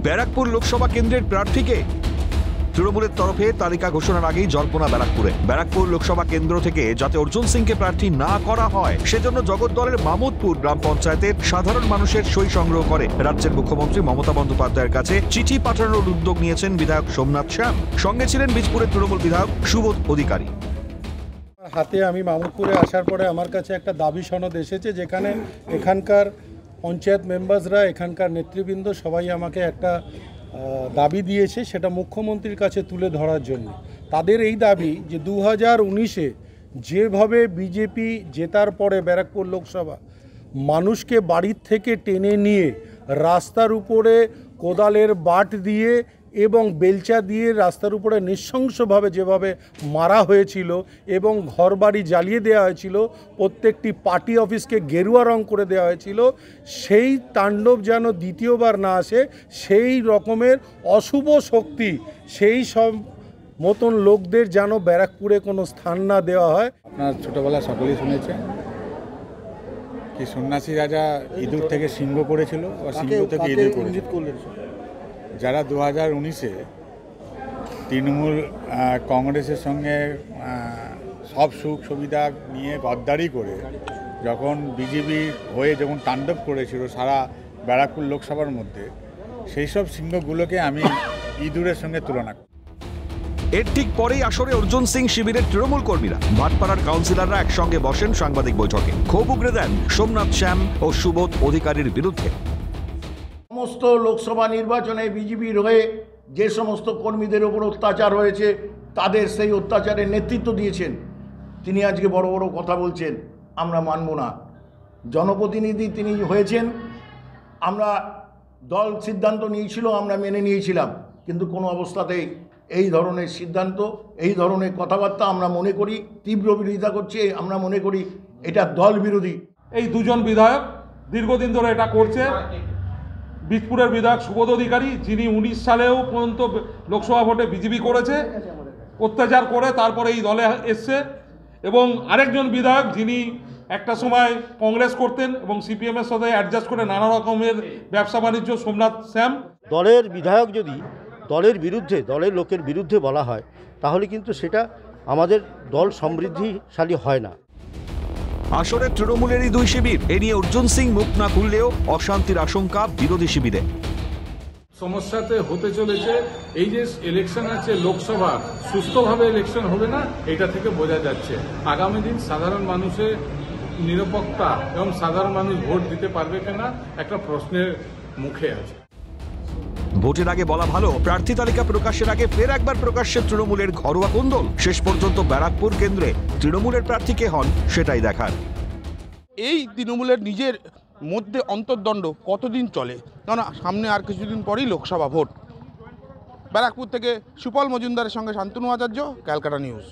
ব্যারাকপুর লোকসভা কেন্দ্রের প্রার্থীকে তৃণমূলের তরফে তালিকা ঘোষণার আগেই জল্পনা ব্যারাকপুর লোকসভা কেন্দ্র থেকে যাতে অর্জুন সিংকে প্রার্থী না করা হয় সেজন্য জগদ্দলের মামুদপুর গ্রাম পঞ্চায়েতের সাধারণ মানুষের সই সংগ্রহ করে রাজ্যের মুখ্যমন্ত্রী মমতা বন্দ্যোপাধ্যায়ের কাছে চিঠি পাঠানোর উদ্যোগ নিয়েছেন বিধায়ক সোমনাথ শ্যাম। সঙ্গে ছিলেন বীজপুরের তৃণমূল বিধায়ক সুবোধ অধিকারী। হাতে আমি মামুদপুরে আসার পরে আমার কাছে একটা দাবি সনদ এসেছে, যেখানে এখানকার পঞ্চায়েত মেম্বারসরা, এখানকার নেতৃবৃন্দ সবাই আমাকে একটা দাবি দিয়েছে, সেটা মুখ্যমন্ত্রীর কাছে তুলে ধরার জন্য। তাদের এই দাবি যে 2019-এ যেভাবে বিজেপি জেতার পরে ব্যারাকপুর লোকসভা মানুষকে বাড়ির থেকে টেনে নিয়ে রাস্তার উপরে কোদালের বাট দিয়ে এবং বেলচা দিয়ে রাস্তার উপরে নৃশংসভাবে যেভাবে মারা হয়েছিল এবং ঘরবাড়ি জ্বালিয়ে দেওয়া হয়েছিল, প্রত্যেকটি পার্টি অফিসকে গেরুয়া রং করে দেওয়া হয়েছিল, সেই তাণ্ডব যেন দ্বিতীয়বার না আসে, সেই রকমের অশুভ শক্তি সেই সব মতন লোকদের যেন ব্যারাকপুরে কোনো স্থান না দেওয়া হয়। আপনার ছোটোবেলা সকলেই শুনেছেন কি সন্ন্যাসী রাজা ইঁদুর থেকে সিংহ করেছিল, আর সিংহ থেকে ইঁদুর করেছিল। যারা 2019-এ তৃণমূল কংগ্রেসের সঙ্গে সব সুখ সুবিধা নিয়ে গদ্দারি করে যখন বিজেপি হয়ে যখন তাণ্ডব করেছিল সারা ব্যারাকপুর লোকসভার মধ্যে, সেই সব সিংহগুলোকে আমি ইঁদুরের সঙ্গে তুলনা করি। এর ঠিক পরেই আসরে অর্জুন সিং শিবিরের তৃণমূল কর্মীরা, ভাটপাড়ার কাউন্সিলররা একসঙ্গে বসেন সাংবাদিক বৈঠকে। ক্ষোভ উগরে দেন সোমনাথ শ্যাম ও সুবোধ অধিকারীর বিরুদ্ধে। সমস্ত লোকসভা নির্বাচনে বিজেপির হয়ে যে সমস্ত কর্মীদের ওপর অত্যাচার হয়েছে, তাদের সেই অত্যাচারের নেতৃত্ব দিয়েছেন তিনি। আজকে বড় বড় কথা বলছেন আমরা মানব না। জনপ্রতিনিধি তিনি হয়েছেন, আমরা দল সিদ্ধান্ত নিয়েছিল, আমরা মেনে নিয়েছিলাম, কিন্তু কোনো অবস্থাতেই এই ধরনের সিদ্ধান্ত, এই ধরনের কথাবার্তা আমরা মনে করি তীব্র বিরোধিতা করছে। আমরা মনে করি এটা দল বিরোধী। এই দুজন বিধায়ক দীর্ঘদিন ধরে এটা করছে। বীজপুরের বিধায়ক সুবোধ অধিকারী, যিনি 19 সালেও পর্যন্ত লোকসভা ভোটে বিজেপি করেছে, অত্যাচার করে তারপরে এই দলে এসছে, এবং আরেকজন বিধায়ক যিনি একটা সময় কংগ্রেস করতেন এবং সিপিএমের সাথে অ্যাডজাস্ট করে নানা রকমের ব্যবসা বাণিজ্য, সোমনাথ শ্যাম। দলের বিধায়ক যদি দলের বিরুদ্ধে, দলের লোকের বিরুদ্ধে বলা হয়, তাহলে কিন্তু সেটা আমাদের দল সমৃদ্ধিশালী হয় না। আসরে তৃণমূলেরই দুই শিবির, এ নিয়ে অর্জুন সিং মুখ না খুললেও অশান্তির আশঙ্কা বিরোধী শিবিরে। সমস্যাতে হতে চলেছে এই যে ইলেকশন আছে লোকসভা, সুস্থভাবে ইলেকশন হবে না, এটা থেকে বোঝা যাচ্ছে। আগামী দিন সাধারণ মানুষের নিরাপত্তা এবং সাধারণ মানুষ ভোট দিতে পারবে কিনা একটা প্রশ্নের মুখে আছে। ভোটের আগে বলা ভালো, প্রার্থী তালিকা প্রকাশের আগে ফের একবার প্রকাশ্যে তৃণমূলের ঘরোয়া কোন্দল। শেষ পর্যন্ত ব্যারাকপুর কেন্দ্রে তৃণমূলের প্রার্থী কে হন সেটাই দেখার। এই তৃণমূলের নিজের মধ্যে অন্তর্দ্বন্দ্ব কতদিন চলে, কারণ সামনে আর কিছুদিন পরেই লোকসভা ভোট। ব্যারাকপুর থেকে সুপল মজুমদারের সঙ্গে শান্তনু আচার্য, ক্যালকাটা নিউজ।